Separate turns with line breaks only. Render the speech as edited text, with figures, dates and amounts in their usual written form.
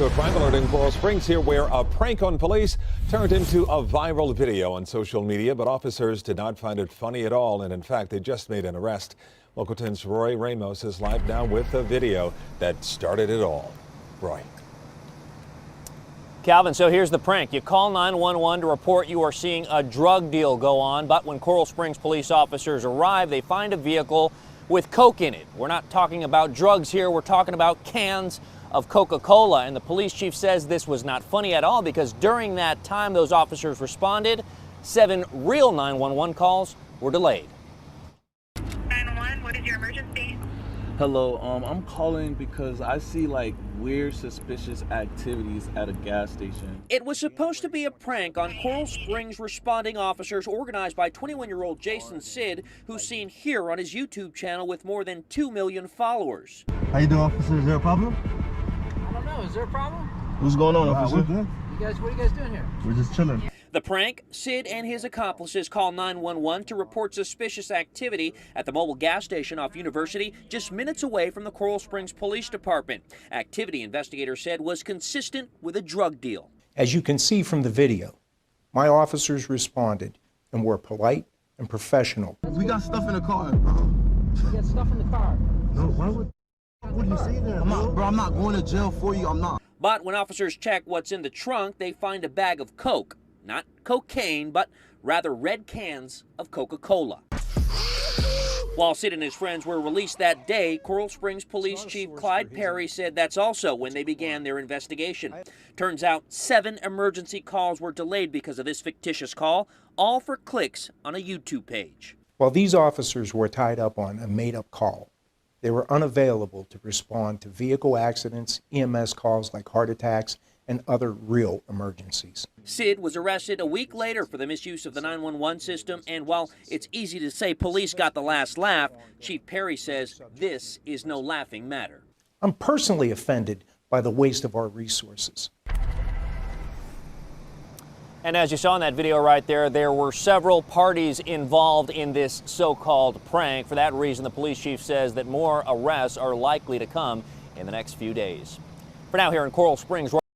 to a crime alert in Coral Springs here where a prank on police turned into a viral video on social media, but officers did not find it funny at all, and in fact they just made an arrest. Local 10's Roy Ramos is live now with the video that started it all. Roy.
Calvin, so here's the prank. You call 911 to report you are seeing a drug deal go on, but when Coral Springs police officers arrive, they find a vehicle with Coke in it. We're not talking about drugs here, we're talking about cans of Coca-Cola, and the police chief says this was not funny at all because during that time those officers responded, 7 real 911 calls were delayed.
911, what is your emergency?
Hello, I'm calling because I see like weird suspicious activities at a gas station.
It was supposed to be a prank on Coral Springs responding officers organized by 21-year-old King Cid, who's seen here on his YouTube channel with more than 2 million followers.
How you doing, officer? Is there a problem?
I don't know. Is there a problem?
What's going on, officer?
We're good. What are you guys doing here?
We're just chilling.
The prank, Cid and his accomplices call 911 to report suspicious activity at the mobile gas station off University, just minutes away from the Coral Springs Police Department. Activity, investigators said, was consistent with a drug deal.
As you can see from the video, my officers responded and were polite and professional.
We got stuff in the car.
You got stuff in the car.
No, why would... What do you say there, I'm not going to jail for you, I'm not.
But when officers check what's in the trunk, they find a bag of Coke. Not cocaine, but rather red cans of Coca-Cola. While Cid and his friends were released that day, Coral Springs Police Chief Clyde Perry said that's also when they began their investigation. Turns out 7 emergency calls were delayed because of this fictitious call, all for clicks on a YouTube page.
While these officers were tied up on a made-up call, they were unavailable to respond to vehicle accidents, EMS calls like heart attacks, and other real emergencies.
Cid was arrested a week later for the misuse of the 911 system, and while it's easy to say police got the last laugh, Chief Perry says this is no laughing matter.
I'm personally offended by the waste of our resources.
And as you saw in that video right there were several parties involved in this so-called prank. For that reason, the police chief says that more arrests are likely to come in the next few days. For now, here in Coral Springs,